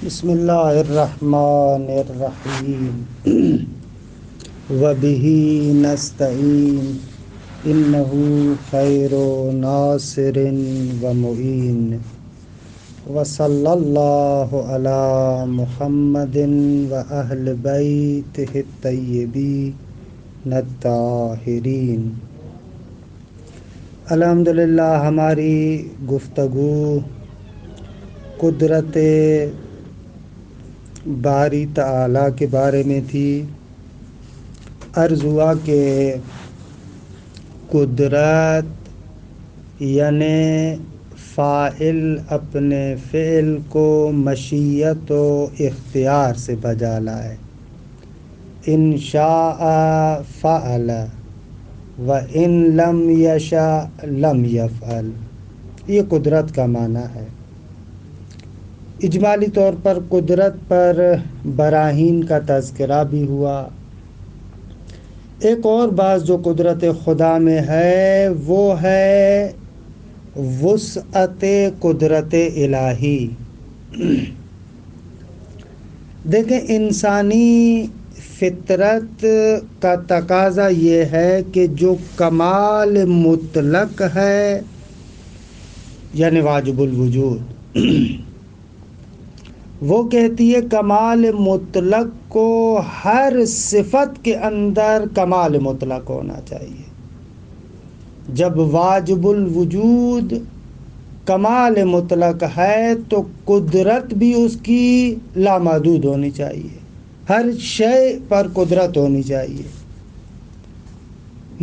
بسم اللہ الرحمن الرحیم وبہ نستعین انہ خیر ناصر ومعین وصلی اللہ علی محمد واہل بیتہ الطیبین الطاہرین۔ الحمدللہ ہماری گفتگو قدرت باری تعالیٰ کے بارے میں تھی۔ عرض ہوا کہ قدرت یعنی فاعل اپنے فعل کو مشیت و اختیار سے بجا لائے۔ ان شاء فعل و ان لم یشاء لم یفعل، یہ قدرت کا معنی ہے۔ اجمالی طور پر قدرت پر براہین کا تذکرہ بھی ہوا۔ ایک اور بات جو قدرت خدا میں ہے وہ ہے وسعت قدرت الہی۔ دیکھیں، انسانی فطرت کا تقاضا یہ ہے کہ جو کمال مطلق ہے یعنی واجب الوجود، وہ کہتی ہے کمال مطلق کو ہر صفت کے اندر کمال مطلق ہونا چاہیے۔ جب واجب الوجود کمال مطلق ہے تو قدرت بھی اس کی لامحدود ہونی چاہیے، ہر شے پر قدرت ہونی چاہیے۔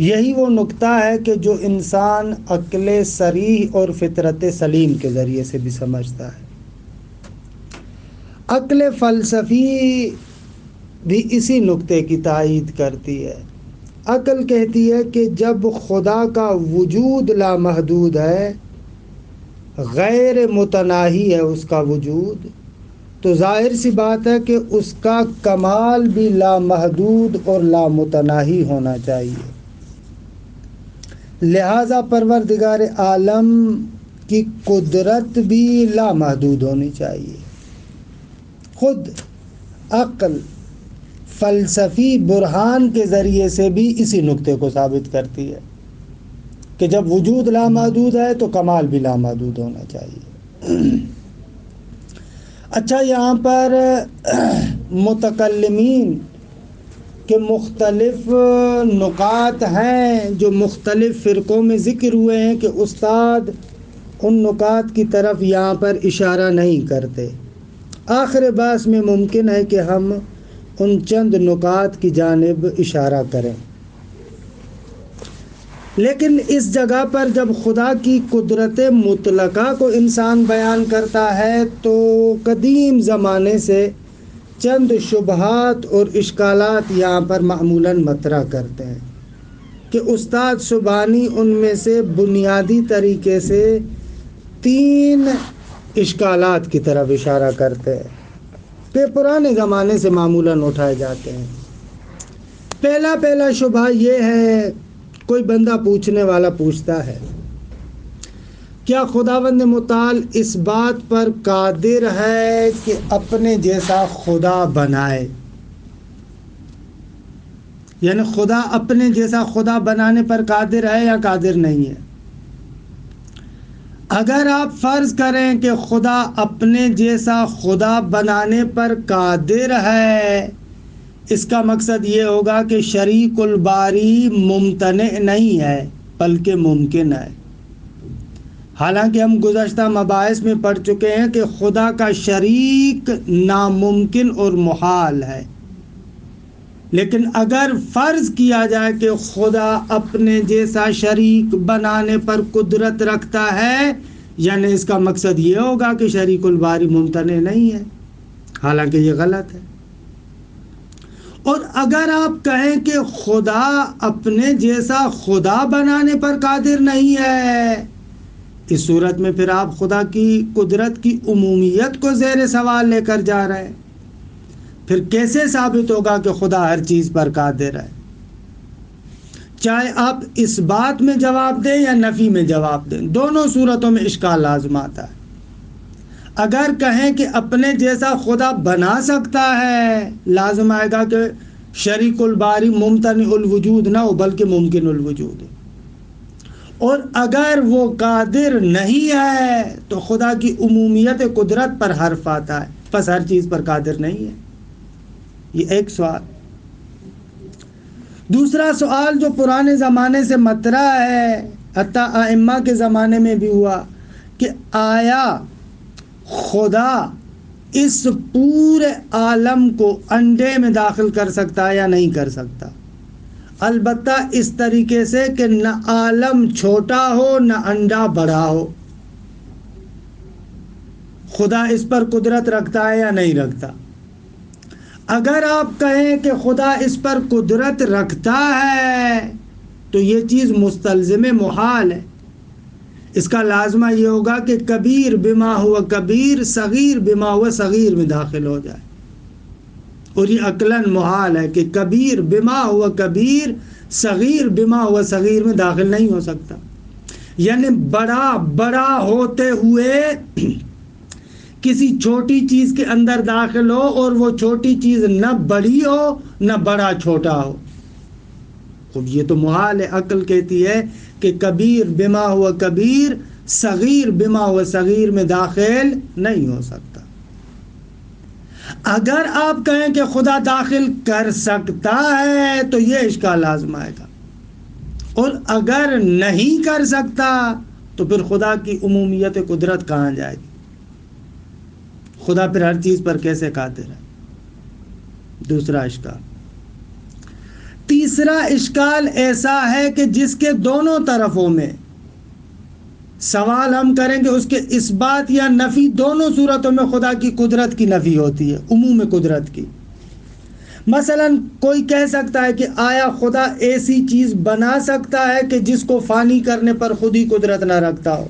یہی وہ نقطہ ہے کہ جو انسان عقل صریح اور فطرت سلیم کے ذریعے سے بھی سمجھتا ہے۔ عقل فلسفی بھی اسی نقطے کی تائید کرتی ہے۔ عقل کہتی ہے کہ جب خدا کا وجود لامحدود ہے، غیر متناہی ہے اس کا وجود، تو ظاہر سی بات ہے کہ اس کا کمال بھی لامحدود اور لامتناہی ہونا چاہیے۔ لہذا پروردگار عالم کی قدرت بھی لامحدود ہونی چاہیے۔ خود عقل فلسفی برہان کے ذریعے سے بھی اسی نقطے کو ثابت کرتی ہے کہ جب وجود لامحدود ہے تو کمال بھی لامحدود ہونا چاہیے۔ اچھا، یہاں پر متکلمین کے مختلف نکات ہیں جو مختلف فرقوں میں ذکر ہوئے ہیں کہ استاد ان نکات کی طرف یہاں پر اشارہ نہیں کرتے۔ آخر باس میں ممکن ہے کہ ہم ان چند نکات کی جانب اشارہ کریں، لیکن اس جگہ پر جب خدا کی قدرت مطلقہ کو انسان بیان کرتا ہے تو قدیم زمانے سے چند شبہات اور اشکالات یہاں پر معمولاً مطرح کرتے ہیں کہ استاد سبحانی ان میں سے بنیادی طریقے سے 3 اشکالات کی طرف اشارہ کرتے ہیں کہ پرانے زمانے سے معمولاً اٹھائے جاتے ہیں۔ پہلا شبہ یہ ہے، کوئی بندہ پوچھنے والا پوچھتا ہے، کیا خداوند متعال اس بات پر قادر ہے کہ اپنے جیسا خدا بنائے؟ یعنی خدا اپنے جیسا خدا بنانے پر قادر ہے یا قادر نہیں ہے؟ اگر آپ فرض کریں کہ خدا اپنے جیسا خدا بنانے پر قادر ہے، اس کا مقصد یہ ہوگا کہ شریک الباری ممتنع نہیں ہے بلکہ ممکن ہے۔ حالانکہ ہم گزشتہ مباحث میں پڑھ چکے ہیں کہ خدا کا شریک ناممکن اور محال ہے، لیکن اگر فرض کیا جائے کہ خدا اپنے جیسا شریک بنانے پر قدرت رکھتا ہے، یعنی اس کا مقصد یہ ہوگا کہ شریک الباری ممتنع نہیں ہے، حالانکہ یہ غلط ہے۔ اور اگر آپ کہیں کہ خدا اپنے جیسا خدا بنانے پر قادر نہیں ہے، اس صورت میں پھر آپ خدا کی قدرت کی عمومیت کو زیر سوال لے کر جا رہے ہیں۔ پھر کیسے ثابت ہوگا کہ خدا ہر چیز پر قادر ہے؟ چاہے آپ اس بات میں جواب دیں یا نفی میں جواب دیں، دونوں صورتوں میں اشکال لازم آتا ہے۔ اگر کہیں کہ اپنے جیسا خدا بنا سکتا ہے، لازم آئے گا کہ شریک الباری ممتنع الوجود نہ ہو بلکہ ممکن الوجود ہو، اور اگر وہ قادر نہیں ہے تو خدا کی عمومیت قدرت پر حرف آتا ہے، بس ہر چیز پر قادر نہیں ہے۔ یہ ایک سوال۔ دوسرا سوال جو پرانے زمانے سے مطرح ہے، حتیٰ ائمہ کے زمانے میں بھی ہوا، کہ آیا خدا اس پورے عالم کو انڈے میں داخل کر سکتا ہے یا نہیں کر سکتا؟ البتہ اس طریقے سے کہ نہ عالم چھوٹا ہو نہ انڈا بڑا ہو۔ خدا اس پر قدرت رکھتا ہے یا نہیں رکھتا؟ اگر آپ کہیں کہ خدا اس پر قدرت رکھتا ہے تو یہ چیز مستلزم محال ہے۔ اس کا لازمہ یہ ہوگا کہ کبیر بما ہوا کبیر، صغیر بما ہوا صغیر میں داخل ہو جائے، اور یہ عقلاً محال ہے کہ کبیر بما ہوا کبیر صغیر بما ہوا صغیر میں داخل نہیں ہو سکتا۔ یعنی بڑا ہوتے ہوئے کسی چھوٹی چیز کے اندر داخل ہو اور وہ چھوٹی چیز نہ بڑی ہو نہ بڑا چھوٹا ہو، خب یہ تو محال ہے۔ عقل کہتی ہے کہ کبیر بما ہوا کبیر صغیر بما ہوا صغیر میں داخل نہیں ہو سکتا۔ اگر آپ کہیں کہ خدا داخل کر سکتا ہے تو یہ اشکال لازم آئے گا، اور اگر نہیں کر سکتا تو پھر خدا کی عمومیت قدرت کہاں جائے گی؟ خدا پھر ہر چیز پر کیسے قادر ہے؟ دوسرا اشکال۔ تیسرا اشکال ایسا ہے کہ جس کے دونوں طرفوں میں سوال ہم کریں گے، اس کے اثبات یا نفی دونوں صورتوں میں خدا کی قدرت کی نفی ہوتی ہے، عموم قدرت کی۔ مثلا کوئی کہہ سکتا ہے کہ آیا خدا ایسی چیز بنا سکتا ہے کہ جس کو فانی کرنے پر خود ہی قدرت نہ رکھتا ہو؟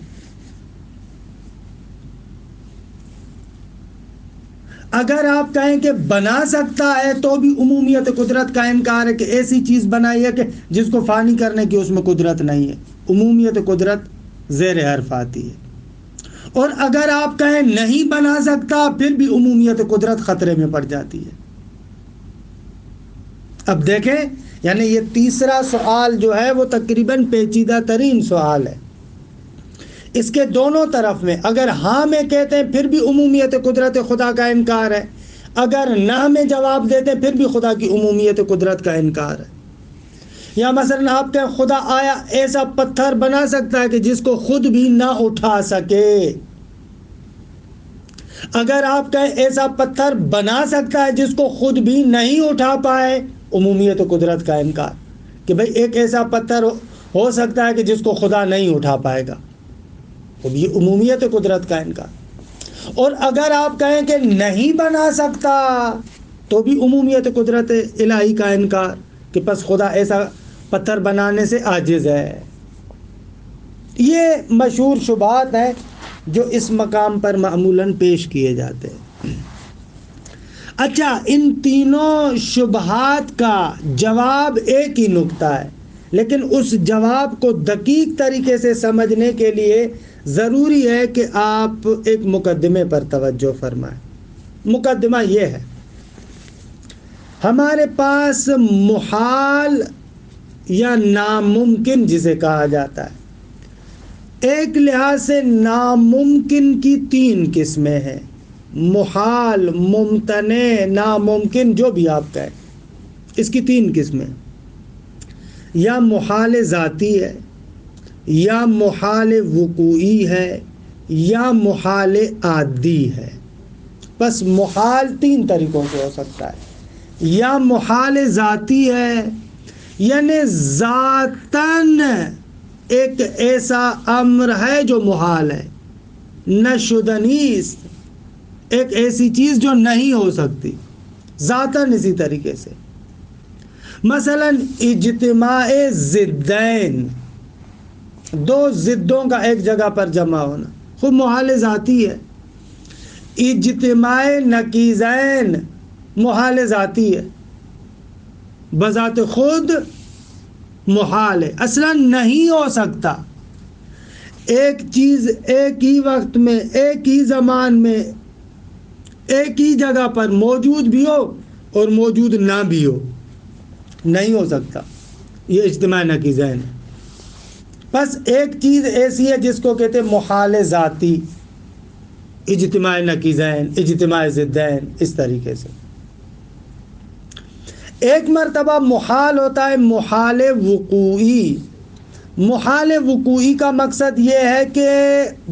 اگر آپ کہیں کہ بنا سکتا ہے تو بھی عمومیت قدرت کا انکار ہے کہ ایسی چیز بنائی ہے کہ جس کو فانی کرنے کی اس میں قدرت نہیں ہے، عمومیت قدرت زیر حرف آتی ہے۔ اور اگر آپ کہیں نہیں بنا سکتا پھر بھی عمومیت قدرت خطرے میں پڑ جاتی ہے۔ اب دیکھیں، یعنی یہ تیسرا سوال جو ہے وہ تقریباً پیچیدہ ترین سوال ہے۔ اس کے دونوں طرف میں اگر ہاں میں کہتے ہیں پھر بھی عمومیت قدرت خدا کا انکار ہے، اگر نہ میں جواب دیتے ہیں پھر بھی خدا کی عمومیت قدرت کا انکار ہے۔ یا مثلا آپ کہیں خدا آیا ایسا پتھر بنا سکتا ہے کہ جس کو خود بھی نہ اٹھا سکے؟ اگر آپ کہیں ایسا پتھر بنا سکتا ہے جس کو خود بھی نہیں اٹھا پائے، عمومیت قدرت کا انکار کہ بھئی ایک ایسا پتھر ہو سکتا ہے کہ جس کو خدا نہیں اٹھا پائے گا، اب یہ عمومیت قدرت کا انکار۔ اور اگر آپ کہیں کہ نہیں بنا سکتا تو بھی عمومیت قدرت الہی کا انکار کہ پس خدا ایسا پتھر بنانے سے عاجز ہے۔ یہ مشہور شبہات ہیں جو اس مقام پر معمولاً پیش کیے جاتے ہیں۔ اچھا، ان تینوں شبہات کا جواب ایک ہی نقطہ ہے، لیکن اس جواب کو دقیق طریقے سے سمجھنے کے لیے ضروری ہے کہ آپ ایک مقدمے پر توجہ فرمائیں۔ مقدمہ یہ ہے، ہمارے پاس محال یا ناممکن جسے کہا جاتا ہے، ایک لحاظ سے ناممکن کی تین قسمیں ہیں، محال، ممتنع، ناممکن، جو بھی آپ کہیں، اس کی تین قسمیں، یا محال ذاتی ہے، یا محال وقوعی ہے، یا محال عادی ہے۔ بس محال تین طریقوں سے ہو سکتا ہے۔ یا محال ذاتی ہے، یعنی ذاتاً ایک ایسا امر ہے جو محال ہے، نشدنیس، ایک ایسی چیز جو نہیں ہو سکتی ذاتاً۔ اسی طریقے سے مثلا اجتماع ضدین، دو ضدوں کا ایک جگہ پر جمع ہونا خود محال ذاتی ہے۔ اجتماع نقیضین محال ذاتی ہے، بذات خود محال ہے، اصلا نہیں ہو سکتا۔ ایک چیز ایک ہی وقت میں، ایک ہی زمان میں، ایک ہی جگہ پر موجود بھی ہو اور موجود نہ بھی ہو، نہیں ہو سکتا۔ یہ اجتماع نقیضین ہے۔ بس ایک چیز ایسی ہے جس کو کہتے ہیں محال ذاتی، اجتماع نقیضین، اجتماع ضدین، اس طریقے سے۔ ایک مرتبہ محال ہوتا ہے محال وقوعی۔ محال وقوعی کا مقصد یہ ہے کہ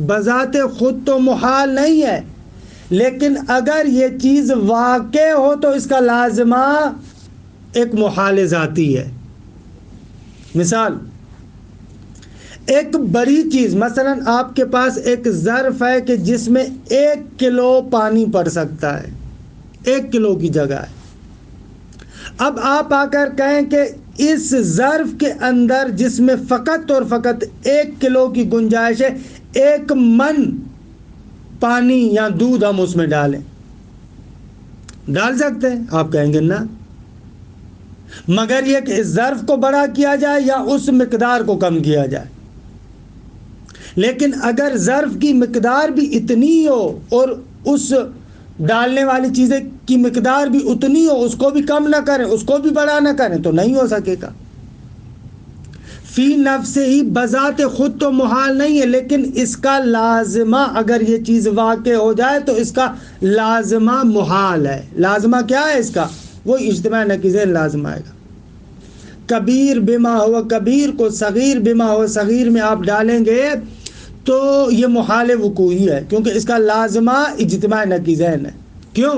بذات خود تو محال نہیں ہے، لیکن اگر یہ چیز واقع ہو تو اس کا لازمہ ایک محال ذاتی ہے۔ مثال، ایک بڑی چیز، مثلا آپ کے پاس ایک ظرف ہے کہ جس میں 1 کلو پانی پڑ سکتا ہے، 1 کلو کی جگہ ہے۔ اب آپ آ کر کہیں کہ اس ظرف کے اندر جس میں فقط اور فقط 1 کلو کی گنجائش ہے، 1 من پانی یا دودھ ہم اس میں ڈالیں، ڈال سکتے ہیں؟ آپ کہیں گے نہ، مگر یہ کہ اس ظرف کو بڑا کیا جائے یا اس مقدار کو کم کیا جائے۔ لیکن اگر ظرف کی مقدار بھی اتنی ہو اور اس ڈالنے والی چیزیں کی مقدار بھی اتنی ہو، اس کو بھی کم نہ کریں، اس کو بھی بڑا نہ کریں، تو نہیں ہو سکے گا۔ فی نفس ہی بذات خود تو محال نہیں ہے، لیکن اس کا لازمہ اگر یہ چیز واقع ہو جائے تو اس کا لازمہ محال ہے۔ لازمہ کیا ہے اس کا؟ وہ اجتماع نقیضین لازمہ آئے گا۔ کبیر بما ہوا کبیر کو صغیر بما ہوا صغیر میں آپ ڈالیں گے تو یہ محال وقوعی ہے، کیونکہ اس کا لازمہ اجتماع نقیضین ہے۔ کیوں؟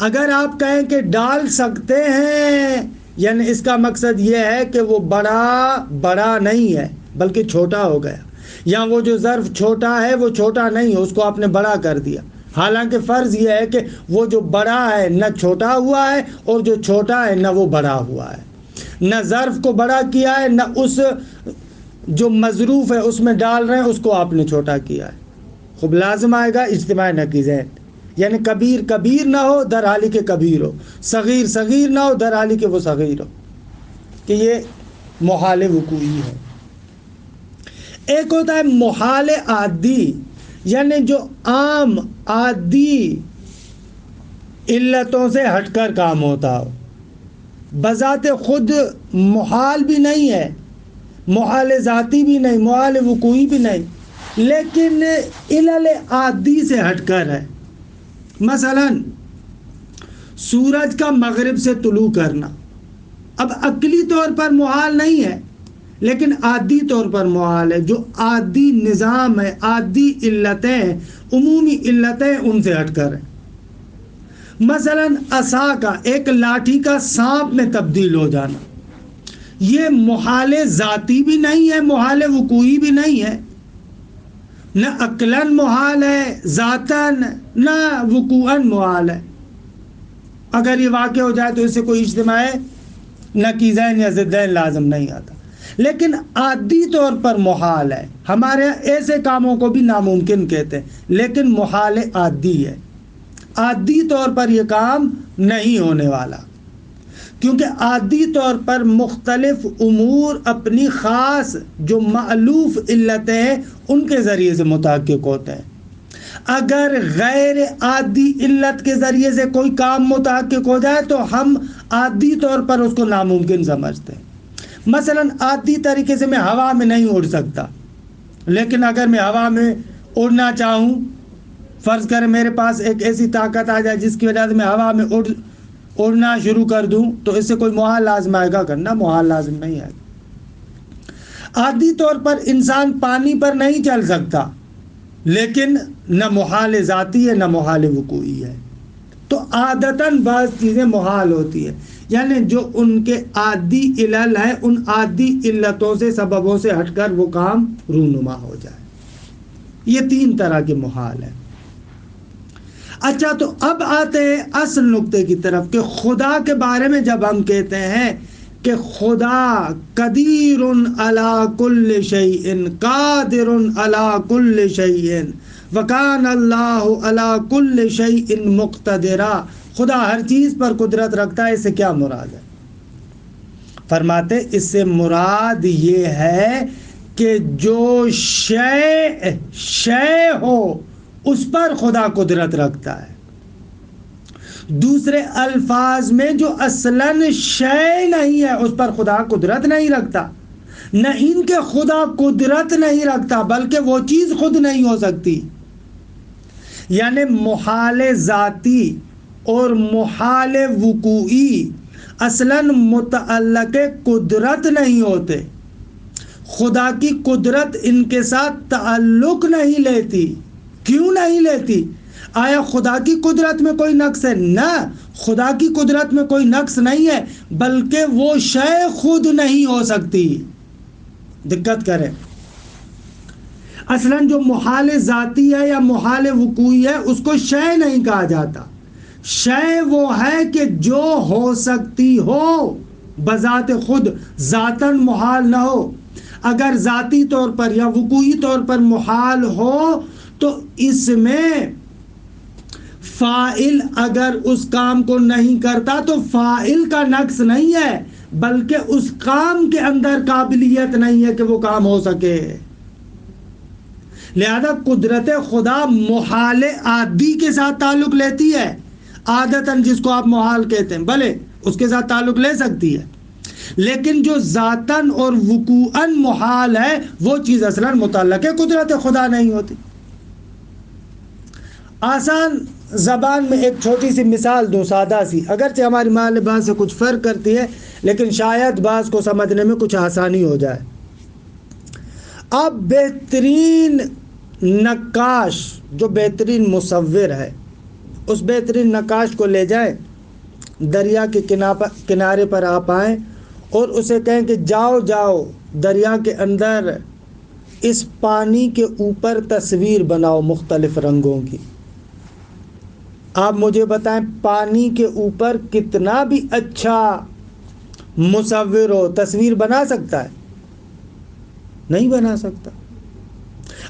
اگر آپ کہیں کہ ڈال سکتے ہیں، یعنی اس کا مقصد یہ ہے کہ وہ بڑا نہیں ہے بلکہ چھوٹا ہو گیا، یا وہ جو ظرف چھوٹا ہے وہ چھوٹا نہیں ہے، اس کو آپ نے بڑا کر دیا۔ حالانکہ فرض یہ ہے کہ وہ جو بڑا ہے نہ چھوٹا ہوا ہے، اور جو چھوٹا ہے نہ وہ بڑا ہوا ہے، نہ ظرف کو بڑا کیا ہے، نہ اس جو مظروف ہے اس میں ڈال رہے ہیں اس کو آپ نے چھوٹا کیا ہے۔ خوب لازم آئے گا اجتماع نقیضین، یعنی کبیر کبیر نہ ہو در حالی کے کبیر ہو، صغیر صغیر نہ ہو در حالی کے وہ صغیر ہو، کہ یہ محال وقوعی ہے۔ ایک ہوتا ہے محال عادی، یعنی جو عام عادی علتوں سے ہٹ کر کام ہوتا ہو، بذات خود محال بھی نہیں ہے، محال ذاتی بھی نہیں، محال وقوعی بھی نہیں، لیکن علل عادی سے ہٹ کر ہے۔ مثلا سورج کا مغرب سے طلوع کرنا اب عقلی طور پر محال نہیں ہے، لیکن عادی طور پر محال ہے۔ جو عادی نظام ہے، عادی علتیں ہیں، عمومی علتیں ان سے ہٹ کر ہیں۔ مثلا عصا کا، ایک لاٹھی کا سانپ میں تبدیل ہو جانا، یہ محال ذاتی بھی نہیں ہے، محال وقوعی بھی نہیں ہے، نہ عقلاً محال ہے، ذاتاً نہ وقوعاً محال ہے۔ اگر یہ واقع ہو جائے تو اس سے کوئی اجتماع نقیضین یا ضدین لازم نہیں آتا، لیکن عادی طور پر محال ہے۔ ہمارے ایسے کاموں کو بھی ناممکن کہتے ہیں، لیکن محال عادی ہے، عادی طور پر یہ کام نہیں ہونے والا، کیونکہ عادی طور پر مختلف امور اپنی خاص جو مألوف علتیں ہیں ان کے ذریعے سے متحقق ہوتے ہیں۔ اگر غیر عادی علت کے ذریعے سے کوئی کام متحقق ہو جائے تو ہم عادی طور پر اس کو ناممکن سمجھتے ہیں۔ مثلا عادی طریقے سے میں ہوا میں نہیں اڑ سکتا، لیکن اگر میں ہوا میں اڑنا چاہوں، فرض کریں میرے پاس ایک ایسی طاقت آ جائے جس کی وجہ سے میں ہوا میں اڑنا شروع کر دوں، تو اس سے کوئی محال لازم آئے گا؟ کرنا محال لازم نہیں آئے گا۔ عادی طور پر انسان پانی پر نہیں چل سکتا، لیکن نہ محال ذاتی ہے نہ محال وقوعی ہے۔ تو عادتاً بعض چیزیں محال ہوتی ہیں، یعنی جو ان کے عادی علل ہیں ان عادی علتوں سے، سببوں سے ہٹ کر وہ کام رونما ہو جائے۔ یہ 3 طرح کے محال ہیں۔ اچھا، تو اب آتے ہیں اصل نقطے کی طرف کہ خدا کے بارے میں جب ہم کہتے ہیں کہ خدا قدیر علی کل شیء، قادر علی کل شیء، وکان اللہ علی کل شیء مقتدرا، خدا ہر چیز پر قدرت رکھتا ہے، اس سے کیا مراد ہے؟ فرماتے اس سے مراد یہ ہے کہ جو شے ہو اس پر خدا قدرت رکھتا ہے. دوسرے الفاظ میں جو اصلاً شے نہیں ہے اس پر خدا قدرت نہیں رکھتا. نہ ان کے خدا قدرت نہیں رکھتا بلکہ وہ چیز خود نہیں ہو سکتی. یعنی محال ذاتی اور محال وقوعی اصلاً متعلق قدرت نہیں ہوتے. خدا کی قدرت ان کے ساتھ تعلق نہیں لیتی. کیوں نہیں لیتی؟ آیا خدا کی قدرت میں کوئی نقص ہے؟ نہ، خدا کی قدرت میں کوئی نقص نہیں ہے بلکہ وہ شے خود نہیں ہو سکتی. دقت کریں، اصلاً جو محال ذاتی ہے یا محال وقوعی ہے اس کو شے نہیں کہا جاتا. شے وہ ہے کہ جو ہو سکتی ہو بذات خود، ذاتاً محال نہ ہو. اگر ذاتی طور پر یا وقوعی طور پر محال ہو تو اس میں فاعل اگر اس کام کو نہیں کرتا تو فاعل کا نقص نہیں ہے بلکہ اس کام کے اندر قابلیت نہیں ہے کہ وہ کام ہو سکے. لہذا قدرت خدا محال عادی کے ساتھ تعلق لیتی ہے. عادتاً جس کو آپ محال کہتے ہیں بھلے اس کے ساتھ تعلق لے سکتی ہے، لیکن جو ذاتاً اور وقوعاً محال ہے وہ چیز اصلاً متعلق قدرت خدا نہیں ہوتی. آسان زبان میں ایک چھوٹی سی مثال دوں، سادہ سی، اگرچہ ہماری مال لباس سے کچھ فرق کرتی ہے لیکن شاید بعض کو سمجھنے میں کچھ آسانی ہو جائے. آپ بہترین نقاش جو بہترین مصور ہے اس بہترین نقاش کو لے جائیں، دریا کے کنارے پر آپ آئیں اور اسے کہیں کہ جاؤ دریا کے اندر اس پانی کے اوپر تصویر بناؤ مختلف رنگوں کی. آپ مجھے بتائیں پانی کے اوپر کتنا بھی اچھا مصور ہو تصویر بنا سکتا ہے؟ نہیں بنا سکتا.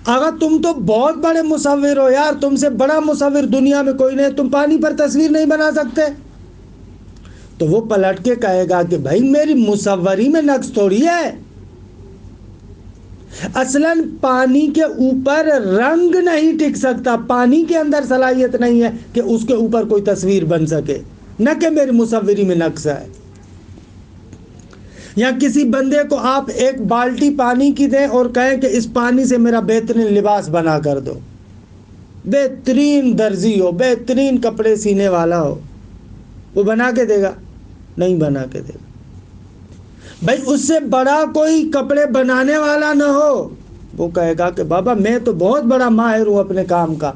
اگر تم تو بہت بڑے مصور ہو یار، تم سے بڑا مصور دنیا میں کوئی نہیں، تم پانی پر تصویر نہیں بنا سکتے؟ تو وہ پلٹ کے کہے گا کہ بھائی میری مصوری میں نقص تھوڑی ہے. اصلاً پانی کے اوپر رنگ نہیں ٹک سکتا، پانی کے اندر صلاحیت نہیں ہے کہ اس کے اوپر کوئی تصویر بن سکے، نہ کہ میری مصوری میں نقص ہے. یا کسی بندے کو آپ ایک بالٹی پانی کی دیں اور کہیں کہ اس پانی سے میرا بہترین لباس بنا کر دو، بہترین درزی ہو، بہترین کپڑے سینے والا ہو، وہ بنا کے دے گا؟ نہیں بنا کے دے گا. بھائی اس سے بڑا کوئی کپڑے بنانے والا نہ ہو، وہ کہے گا کہ بابا میں تو بہت بڑا ماہر ہوں اپنے کام کا،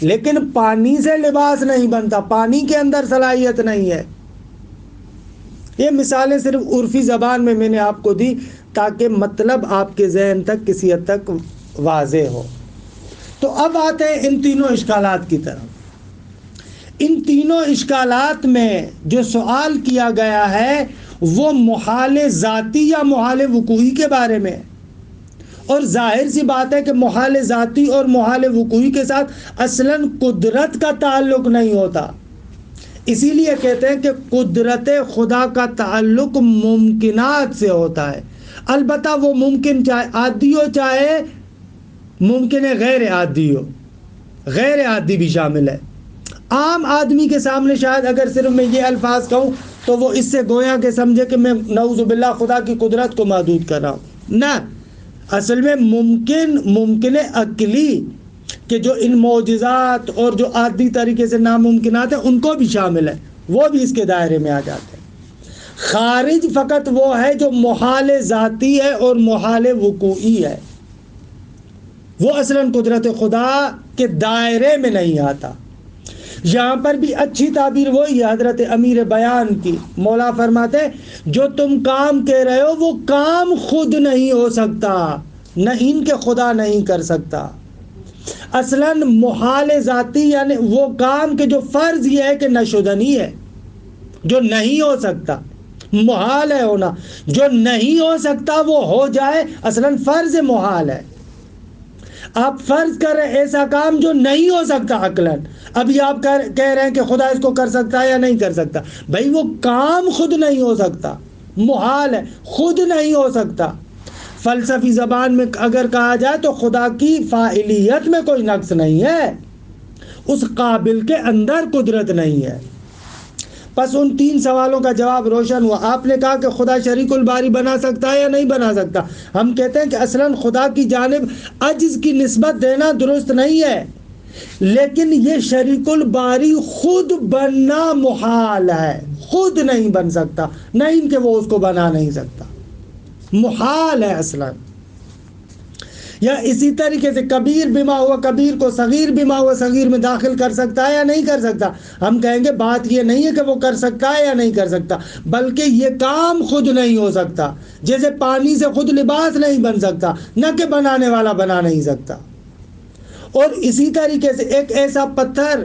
لیکن پانی سے لباس نہیں بنتا، پانی کے اندر صلاحیت نہیں ہے. یہ مثالیں صرف عرفی زبان میں نے آپ کو دی تاکہ مطلب آپ کے ذہن تک کسی حد تک واضح ہو. تو اب آتے ہیں ان تینوں اشکالات کی طرف. ان تینوں اشکالات میں جو سوال کیا گیا ہے وہ محال ذاتی یا محال وقوعی کے بارے میں، اور ظاہر سی بات ہے کہ محال ذاتی اور محال وقوعی کے ساتھ اصلاً قدرت کا تعلق نہیں ہوتا. اسی لیے کہتے ہیں کہ قدرت خدا کا تعلق ممکنات سے ہوتا ہے. البتہ وہ ممکن چاہے عادی ہو چاہے ممکن ہے غیر عادی ہو، غیر عادی بھی شامل ہے. عام آدمی کے سامنے شاید اگر صرف میں یہ الفاظ کہوں تو وہ اس سے گویا کہ سمجھے کہ میں نعوذ باللہ خدا کی قدرت کو محدود کر رہا ہوں. نہ، اصل میں ممکن عقلی کہ جو ان معجزات اور جو عادی طریقے سے ناممکنات ہیں ان کو بھی شامل ہے، وہ بھی اس کے دائرے میں آ جاتے ہیں. خارج فقط وہ ہے جو محال ذاتی ہے اور محال وقوعی ہے، وہ اصلاً قدرت خدا کے دائرے میں نہیں آتا. یہاں پر بھی اچھی تعبیر وہی حضرت امیر بیان کی. مولا فرماتے جو تم کام کہہ رہے ہو وہ کام خود نہیں ہو سکتا، نہ ان کے خدا نہیں کر سکتا. اصلاً محال ذاتی یعنی وہ کام کے جو فرض یہ ہے کہ نشدنی ہے، جو نہیں ہو سکتا، محال ہے ہونا، جو نہیں ہو سکتا وہ ہو جائے اصلاً فرض محال ہے. آپ فرض کر رہے ہیں ایسا کام جو نہیں ہو سکتا عقلاً. ابھی آپ کہہ رہے ہیں کہ خدا اس کو کر سکتا ہے یا نہیں کر سکتا. بھائی وہ کام خود نہیں ہو سکتا، محال ہے، خود نہیں ہو سکتا. فلسفی زبان میں اگر کہا جائے تو خدا کی فاعلیت میں کوئی نقص نہیں ہے، اس قابل کے اندر قدرت نہیں ہے۔ پس ان 3 سوالوں کا جواب روشن ہوا۔ آپ نے کہا کہ خدا شریک الباری بنا سکتا ہے یا نہیں بنا سکتا؟ ہم کہتے ہیں کہ اصلاً خدا کی جانب عجز کی نسبت دینا درست نہیں ہے، لیکن یہ شریک الباری خود بننا محال ہے، خود نہیں بن سکتا، نہیں کہ وہ اس کو بنا نہیں سکتا، محال ہے اصلاً۔ یا اسی طریقے سے کبیر بما ہوا کبیر کو صغیر بما ہوا صغیر میں داخل کر سکتا ہے یا نہیں کر سکتا؟ ہم کہیں گے بات یہ نہیں ہے کہ وہ کر سکتا ہے یا نہیں کر سکتا، بلکہ یہ کام خود نہیں ہو سکتا، جیسے پانی سے خود لباس نہیں بن سکتا، نہ کہ بنانے والا بنا نہیں سکتا۔ اور اسی طریقے سے ایک ایسا پتھر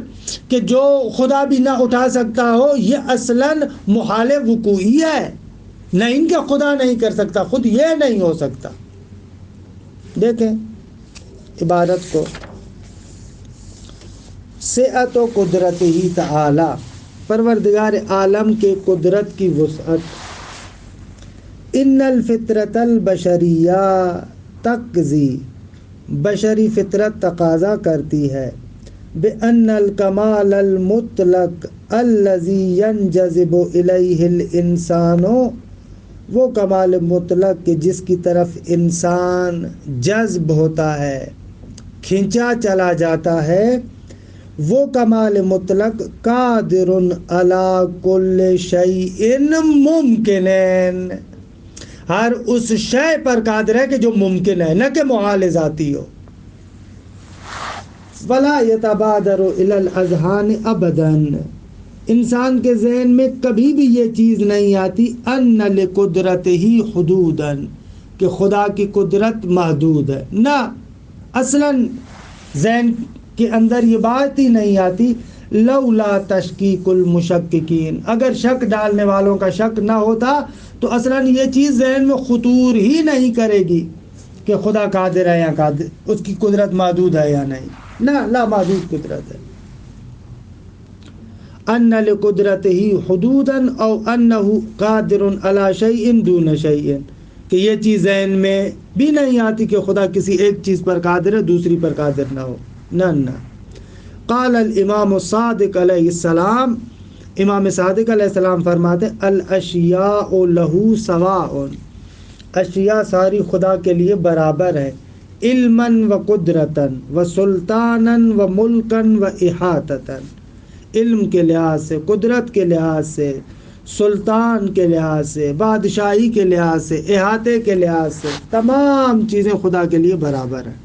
کہ جو خدا بھی نہ اٹھا سکتا ہو، یہ اصلاً محال وقوعی ہے، نہیں کہ خدا نہیں کر سکتا، خود یہ نہیں ہو سکتا۔ دیکھیں عبارت کو، سعت و قدرت ہی تعالی، پروردگار عالم کے قدرت کی وسعت۔ ان الفطرت البشریہ تقضی، بشری فطرت تقاضا کرتی ہے، بأن الکمال المطلق الذی ینجذب الیہ الانسان، وہ کمال مطلق کہ جس کی طرف انسان جذب ہوتا ہے، کھینچا چلا جاتا ہے، وہ کمال مطلق قادر علی کل شیء ممکن، ہر اس شے پر قادر ہے کہ جو ممکن ہے، نہ کہ محال ذاتی ہو۔ ولا یتبادر الی الاذہان ابدا، انسان کے ذہن میں کبھی بھی یہ چیز نہیں آتی ان لقدرتہ حدودا، کہ خدا کی قدرت محدود ہے، نہ اصلاً ذہن کے اندر یہ بات ہی نہیں آتی۔ لولا تشکیک المشککین، اگر شک ڈالنے والوں کا شک نہ ہوتا تو اصلاً یہ چیز ذہن میں خطور ہی نہیں کرے گی کہ خدا قادر ہے یا قادر، اس کی قدرت محدود ہے یا نہیں، نہ لا محدود قدرت ہے۔ ان لقدرتہ حدودا او انہ قادر علی شیء دون شیء، کہ یہ چیز ذہن میں بھی نہیں آتی کہ خدا کسی ایک چیز پر قادر ہے دوسری پر قادر نہ ہو، نہ۔ قال الامام الصادق علیہ السلام، امام صادق علیہ السلام فرماتے ہیں الاشیاء لہ سواء، اشیاء ساری خدا کے لیے برابر ہے، علما و قدرتا و سلطانا و ملکا و احاطتا، علم کے لحاظ سے، قدرت کے لحاظ سے، سلطان کے لحاظ سے، بادشاہی کے لحاظ سے، احاطے کے لحاظ سے، تمام چیزیں خدا کے لیے برابر ہیں۔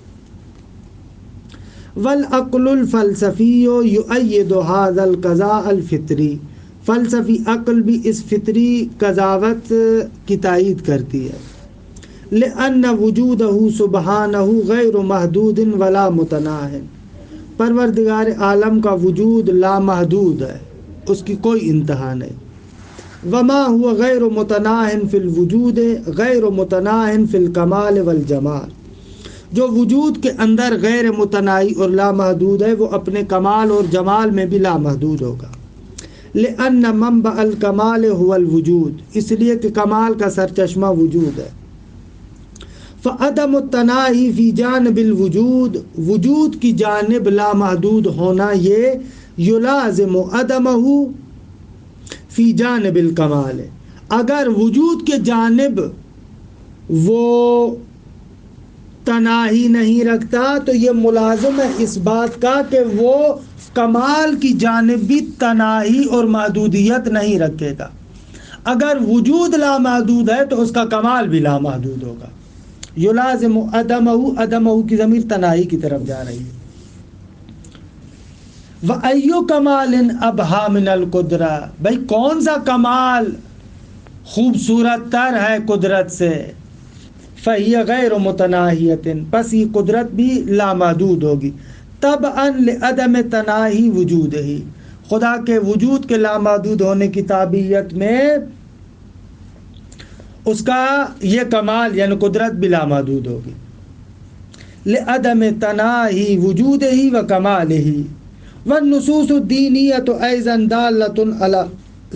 والعقل الفلسفی یؤید ھذا القضاء الفطری، فلسفی عقل بھی اس فطری قضاوت کی تائید کرتی ہے۔ لأن وجودہ سبحانہ غیر محدود ولا متناہٍ، پروردگار عالم کا وجود لامحدود ہے، اس کی کوئی انتہا نہیں۔ وما هو غیر متناہ فی الوجود غیر متناہ فی الکمال والجمال، جو وجود کے اندر غیر متناہی اور لامحدود ہے وہ اپنے کمال اور جمال میں بھی لامحدود ہوگا۔ لأن منبع الکمال هو الوجود، اس لیے کہ کمال کا سرچشمہ وجود ہے۔ فعدم التناہی فی جانب الوجود، وجود کی جانب لامحدود ہونا یہ یلازم عدمہ فی جانب الکمال، اگر وجود کے جانب وہ تناہی نہیں رکھتا تو یہ ملازم ہے اس بات کا کہ وہ کمال کی جانب بھی تناہی اور محدودیت نہیں رکھے گا۔ اگر وجود لامحدود ہے تو اس کا کمال بھی لامحدود ہوگا۔ یلازم عدمہ، عدمہ کی ضمیر تناہی کی طرف جا رہی ہے۔ وَأَيُّ کمال ابہا من القدرہ، بھائی کون سا کمال خوبصورت تر ہے قدرت سے؟ فَهِيَ غَيْرُ مُتَنَاهِيَةٍ، پس یہ قدرت بھی لامحدود ہوگی۔ طبعاً لعدم تناہی وجودہ، خدا کے وجود کے لامحدود ہونے کی تابعیت میں اس کا یہ کمال یعنی قدرت بھی لامحدود ہوگی۔ لعدم تناہی وجودہ و کمالہ، والنصوص الدینیۃ ایضا دالۃ علی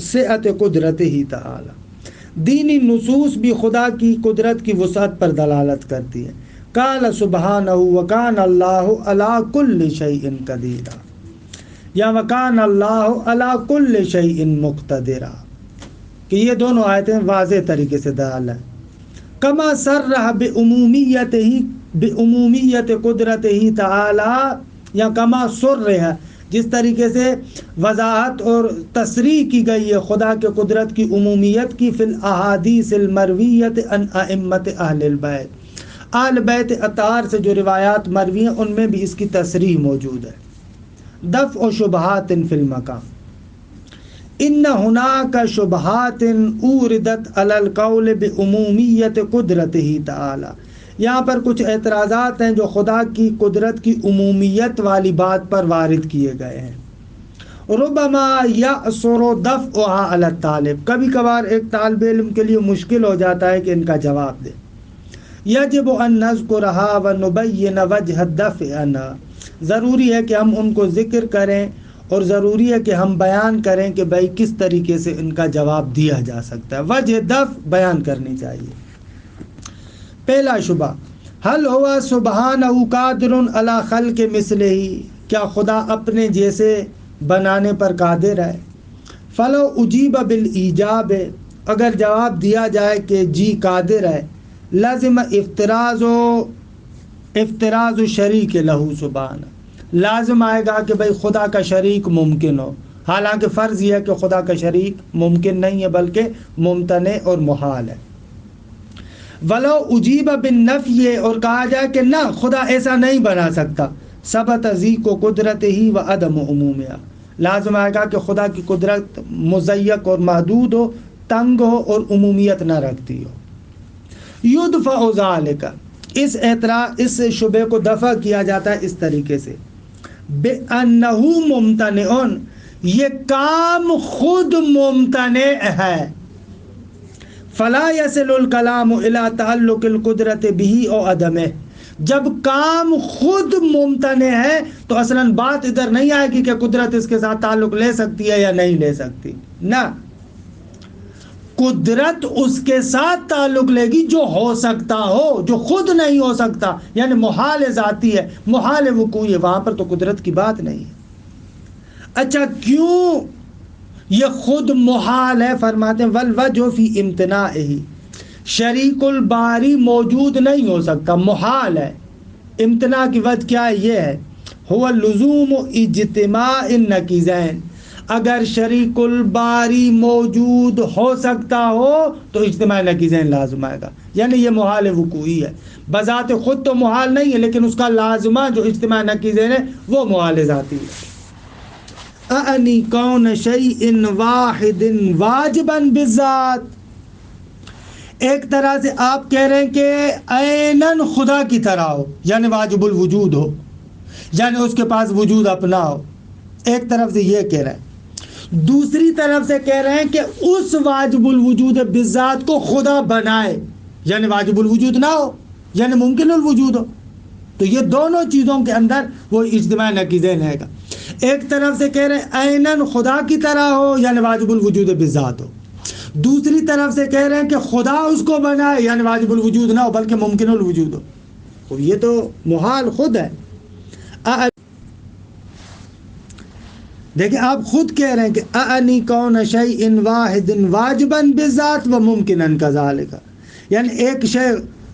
سعۃ قدرتہ تعالی، دینی نصوص بھی خدا کی قدرت کی وسعت پر دلالت کرتی ہے۔ قال سبحانہ وکان اللہ علی کل شیء قدیر، یا وکان اللہ علی کل شیء مقتدر، کہ یہ دونوں آیتیں واضح طریقے سے دال ہیں۔ کما صرح بعمومیت قدرتہ تعالی، یا کما صرح، جس طریقے سے وضاحت اور تصریح کی گئی ہے خدا کے قدرت کی عمومیت کی، فی الاحادیث المرویت عن ائمۃ اہل البیت، اہل بیت اطہار سے جو روایات مروی ہیں ان میں بھی اس کی تصریح موجود ہے۔ دفع شبہات فی المقام، ان ہناک شبہات اوردت علی القول بعمومیت قدرتہ تعالی، یہاں پر کچھ اعتراضات ہیں جو خدا کی قدرت کی عمومیت والی بات پر وارد کیے گئے ہیں۔ ربما یعصر دفعها علی الطالب، کبھی کبھار ایک طالب علم کے لیے مشکل ہو جاتا ہے کہ ان کا جواب دے۔ یجب ان نذکرها ونبین وجہ الدفع عنها، ضروری ہے کہ ہم ان کو ذکر کریں اور ضروری ہے کہ ہم بیان کریں کہ بھائی کس طریقے سے ان کا جواب دیا جا سکتا ہے، وجہ دفع بیان کرنی چاہیے۔ پہلا شبہ، حل ہوا سبحانہ قادر علی خلق مثلہ، کیا خدا اپنے جیسے بنانے پر قادر ہے؟ فلو اجیب بالایجاب، اگر جواب دیا جائے کہ جی قادر ہے، لازم افتراض شریک لہو سبحانہ، لازم آئے گا کہ بھئی خدا کا شریک ممکن ہو، حالانکہ فرض یہ ہے کہ خدا کا شریک ممکن نہیں ہے بلکہ ممتنع اور محال ہے۔ ولو اجیب بالنفی، اور کہا جائے کہ نہ خدا ایسا نہیں بنا سکتا، ثبت ذیک و قدرت ہی و عدم عمومیہ، لازم آئے گا کہ خدا کی قدرت مضیق اور محدود ہو، تنگ ہو اور عمومیت نہ رکھتی ہو۔ یدفع ذالک، اس شبے کو دفع کیا جاتا ہے اس طریقے سے، بأنہ ممتنع، یہ کام خود ممتنع ہے، فلا یصل الکلام الی تعلق القدرت به او عدمہ، جب کام خود ممتنع ہے تو اصلاً بات ادھر نہیں آئے گی کہ قدرت اس کے ساتھ تعلق لے سکتی ہے یا نہیں لے سکتی، نہ، قدرت اس کے ساتھ تعلق لے گی جو ہو سکتا ہو، جو خود نہیں ہو سکتا، یعنی محال ذاتی ہے، محال وقوعی ہے، وہاں پر تو قدرت کی بات نہیں ہے۔ اچھا کیوں یہ خود محال ہے؟ فرماتے ہیں والوجہ فی امتناعہ، شریک الباری موجود نہیں ہو سکتا، محال ہے۔ امتناع کی وجہ کیا ہے؟ یہ ہے هو لزوم اجتماع النقیضین، اگر شریک الباری موجود ہو سکتا ہو تو اجتماع نقیضین لازم آئے گا، یعنی یہ محال وقوعی ہے، بذات خود تو محال نہیں ہے لیکن اس کا لازمہ جو اجتماع نقیضین ہے وہ محال ذاتی ہے۔ اعنی کون شیء واحد واجبا بالذات، ایک طرح سے آپ کہہ رہے ہیں کہ عیناً خدا کی طرح ہو، یعنی واجب الوجود ہو، یعنی اس کے پاس وجود اپنا ہو، ایک طرف سے یہ کہہ رہے ہیں، دوسری طرف سے کہہ رہے ہیں کہ اس واجب الوجود بالذات کو خدا بنائے، یعنی واجب الوجود نہ ہو، یعنی ممکن الوجود ہو، تو یہ دونوں چیزوں کے اندر وہ اجتماع نقیضین ہے گا۔ ایک طرف سے کہہ رہے ہیں عیناً خدا کی طرح ہو، یعنی واجب الوجود بالذات ہو، دوسری طرف سے کہہ رہے ہیں کہ خدا اس کو بنائے، یعنی واجب الوجود نہ ہو بلکہ ممکن الوجود ہو، تو یہ تو محال خود ہے۔ دیکھیں آپ خود کہہ رہے ہیں کہ اعنی کون شیء واحد واجبا بالذات و ممکنا کذالک، یعنی ایک شے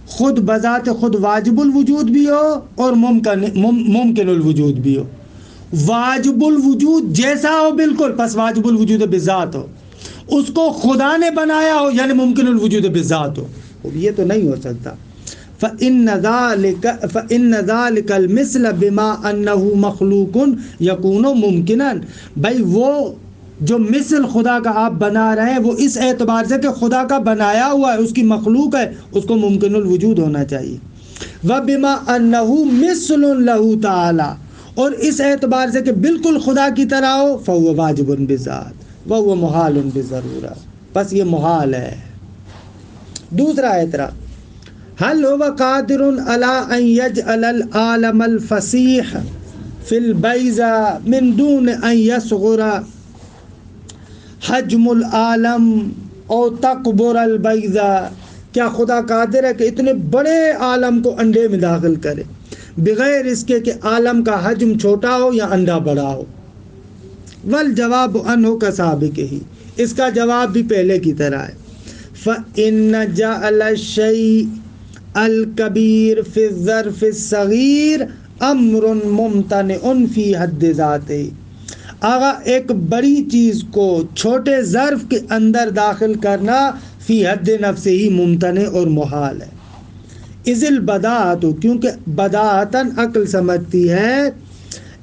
خود بذات خود واجب الوجود بھی ہو اور ممکن الوجود بھی ہو، واجب الوجود جیسا ہو بالکل پس واجب الوجود بالذات ہو، اس کو خدا نے بنایا ہو یعنی ممکن الوجود بالذات ہو، یہ تو نہیں ہو سکتا۔ فَإِنَّ ذَلِكَ الْمِثْلَ بِمَا أَنَّهُ مَخْلُوقٌ يَكُونُ مُمْكِنًا، بھائی وہ جو مثل خدا کا آپ بنا رہے ہیں وہ اس اعتبار سے کہ خدا کا بنایا ہوا ہے، اس کی مخلوق ہے، اس کو ممکن الوجود ہونا چاہیے۔ وَبِمَا أَنَّهُ مِثْلٌ لَهُ تَعَالَى، اور اس اعتبار سے کہ بالکل خدا کی طرح ہو، فَهُوَ وَاجِبٌ بِالذَّاتِ وَهُوَ مُحَالٌ بِالضَّرُورَةِ، بس یہ محال ہے۔ دوسرا اعتراض، هل هو قادر على أن يجعل العالم الفسيح في البيضة من دون أن يصغر حجم العالم او تکبر البیضہ، کیا خدا قادر ہے کہ اتنے بڑے عالم کو انڈے میں داخل کرے بغیر اس کے کہ عالم کا حجم چھوٹا ہو یا انڈا بڑا ہو؟ والجواب عنہ کا سابق ہی، اس کا جواب بھی پہلے کی طرح ہے۔ فَإِنَّ جَعْلَ الشَّيْءِ الْكَبِيرِ فِي الظَّرْفِ الصَّغِيرِ أَمْرٌ مُمْتَنِعٌ فِي حَدِّ ذَاتِهِ، آغا ایک بڑی چیز کو چھوٹے ظرف کے اندر داخل کرنا فی حد نفس ہی ممتنع اور محال ہے۔ اذ البداہت، کیونکہ بداہتاً عقل سمجھتی ہے،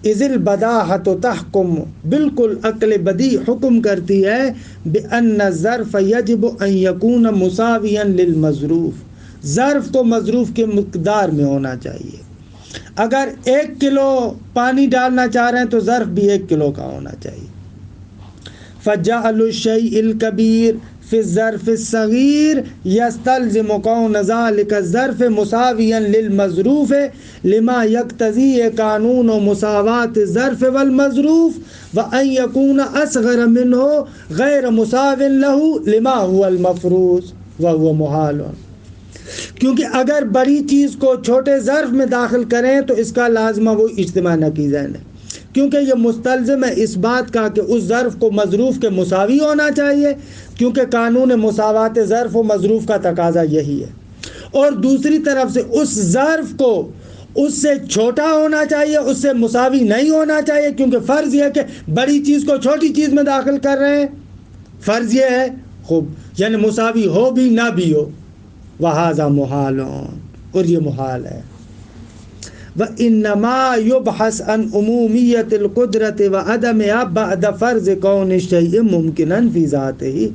اذ البداہت تحکم، بالکل عقل بدی حکم کرتی ہے، بأن الظرف یجب ان یکون مساویا للمظروف، ظرف کو مظروف کے مقدار میں ہونا چاہیے۔ اگر 1 کلو پانی ڈالنا چاہ رہے ہیں تو ظرف بھی 1 کلو کا ہونا چاہیے۔ فجعل الشیء الکبیر فی الظرف الصغیر یستلزم کون ذلک الظرف مساویا للمظروف لما یقتضی قانون مساوات الظرف والمظروف وان یکون اصغر منہ غیر مساو له لما هو المفروض وهو محال، کیونکہ اگر بڑی چیز کو چھوٹے ظرف میں داخل کریں تو اس کا لازمہ وہ اجتماع نقیضین ہے، کیونکہ یہ مستلزم ہے اس بات کا کہ اس ظرف کو مظروف کے مساوی ہونا چاہیے، کیونکہ قانون مساوات ظرف و مظروف کا تقاضا یہی ہے، اور دوسری طرف سے اس ظرف کو اس سے چھوٹا ہونا چاہیے، اس سے مساوی نہیں ہونا چاہیے، کیونکہ فرض یہ ہے کہ بڑی چیز کو چھوٹی چیز میں داخل کر رہے ہیں، فرض یہ ہے خوب، یعنی مساوی ہو بھی نہ بھی ہو، وَهَذَا مُحَالٌ، اور یہ محال ہے۔ وَإِنَّمَا يُبْحَثُ عَنْ عُمُومِيَّةِ الْقُدْرَةِ وَعَدَمِهَا بَعْدَ فَرْضِ كَوْنِ الشَّيْءِ مُمْكِنًا فِي ذَاتِهِ۔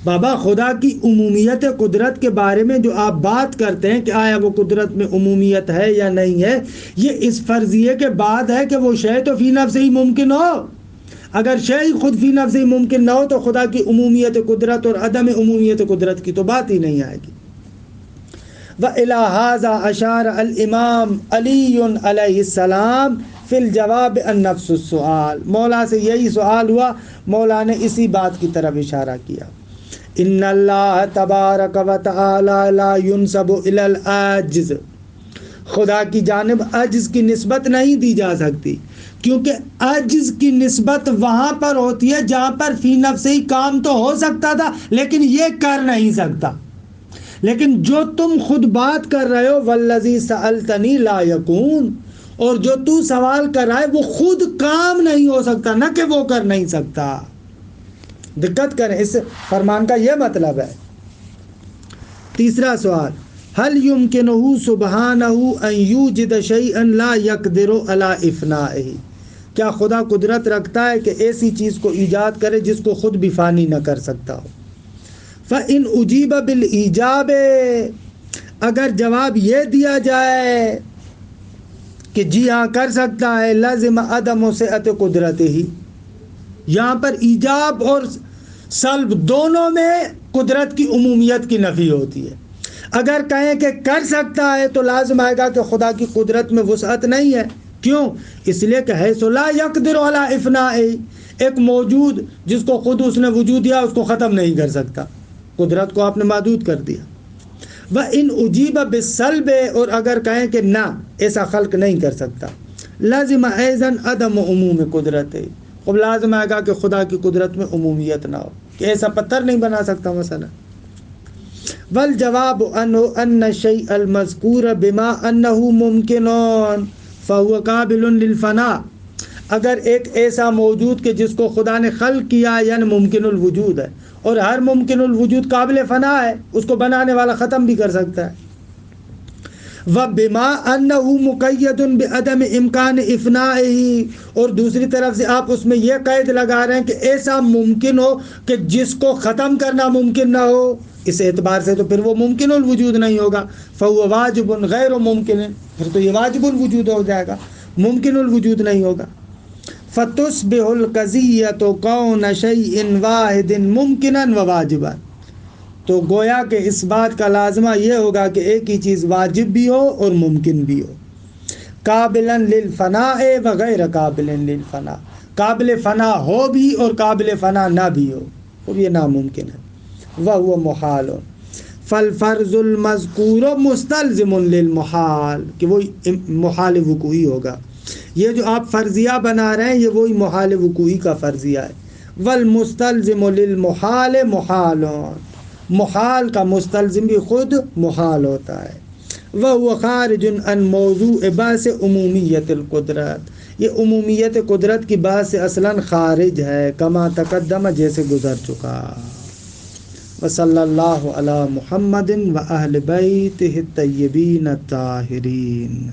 بابا خدا کی عمومیت قدرت کے بارے میں جو آپ بات کرتے ہیں کہ آیا وہ قدرت میں عمومیت ہے یا نہیں ہے، یہ اس فرضیے کے بعد ہے کہ وہ شے تو فی نفس ہی ممکن ہو۔ اگر شے خود فی نفس ہی ممکن نہ ہو تو خدا کی عمومیت قدرت اور عدم عمومیت قدرت کی تو بات ہی نہیں آئے گی۔ وَإِلَى هَذَا أَشَارَ الْإِمَامُ عَلِيٌّ علیہ السلام فی الجواب النفس السؤال، مولا سے یہی سوال ہوا، مولا نے اسی بات کی طرف اشارہ کیا۔ ان اللہ تبارک و تعالی لا ينسب الى العاجز، خدا کی جانب عجز کی نسبت نہیں دی جا سکتی، کیونکہ عجز کی نسبت وہاں پر ہوتی ہے جہاں پر فی نفس ہی کام تو ہو سکتا تھا لیکن یہ کر نہیں سکتا۔ لیکن جو تم خود بات کر رہے ہو والذی سألتنی لا یکون، اور جو تو سوال کر رہا ہے وہ خود کام نہیں ہو سکتا، نہ کہ وہ کر نہیں سکتا۔ دقت کریں، اس فرمان کا یہ مطلب ہے۔ تیسرا سوال، هل يمكنه سبحانه ان يوجد شيئا لا يقدر على افنائه، کیا خدا قدرت رکھتا ہے کہ ایسی چیز کو ایجاد کرے جس کو خود بھی فانی نہ کر سکتا ہو؟ فَإِنْ أُجِيبَ بِالْإِجَابِ، اگر جواب یہ دیا جائے کہ جی ہاں کر سکتا ہے، لازم عدم وسعت قدرت ہی، یہاں پر ایجاب اور سلب دونوں میں قدرت کی عمومیت کی نفی ہوتی ہے۔ اگر کہیں کہ کر سکتا ہے تو لازم آئے گا کہ خدا کی قدرت میں وسعت نہیں ہے، کیوں؟ اس لیے کہ حیث لا یقدر علی افنائہ، ایک موجود جس کو خود اس نے وجود دیا اس کو ختم نہیں کر سکتا، قدرت کو آپ نے محدود کر دیا۔ وَإِنْ أُجِيبَ بِالسَّلْبِ، اور اگر کہیں کہ نہ ایسا خلق نہیں کر سکتا، لازم ایضاً عدم عموم قدرت، اب لازم آئے گا کہ خدا کی قدرت میں عمومیت نہ ہو، کہ ایسا پتھر نہیں بنا سکتا مثلا۔ والجواب انه ان الشيء المذكور بما انه ممکن فهو قابل للفناء، اگر ایک ایسا موجود کہ جس کو خدا نے خلق کیا یعنی ممکن الوجود ہے، اور ہر ممکن الوجود قابل فنا ہے، اس کو بنانے والا ختم بھی کر سکتا ہے۔ وَبِمَا أَنَّهُ مُقَيَّدٌ بِعَدَمِ إِمْكَانِ إِفْنَائِهِ، اور دوسری طرف سے آپ اس میں یہ قید لگا رہے ہیں کہ ایسا ممکن ہو کہ جس کو ختم کرنا ممکن نہ ہو، اس اعتبار سے تو پھر وہ ممکن الوجود نہیں ہوگا، فَهُوَ وَاجِبٌ غَيْرُ مُمْكِنٍ، پھر تو یہ واجب الوجود ہو جائے گا، ممکن الوجود نہیں ہوگا۔ فَتُصْبِحُ الْقَضِيَّةُ كَوْنَ شَيْءٍ وَاحِدٍ مُمْكِنًا وَوَاجِبًا، تو گویا کہ اس بات کا لازمہ یہ ہوگا کہ ایک ہی چیز واجب بھی ہو اور ممکن بھی ہو، قابلا للفناء وغیر قابل للفناء، قابل فنا ہو بھی اور قابل فنا نہ بھی ہو، اور یہ ناممکن ہے۔ وهو محال فالفرض المذکور مستلزم للمحال، کہ وہی محال وقوعی ہوگا. یہ جو آپ فرضیہ بنا رہے ہیں یہ وہی محال وقوعی کا فرضیہ ہے. والمستلزم للمحال محال، محال کا مستلزم بھی خود محال ہوتا ہے. وهو خارج عن موضوع بحث عمومیت القدرت، یہ عمومیت قدرت کی بات سے اصلاً خارج ہے، کما تقدم جیسے گزر چکا. وصلی اللہ علی محمد و اہل بیتہ الطیبین الطاہرین.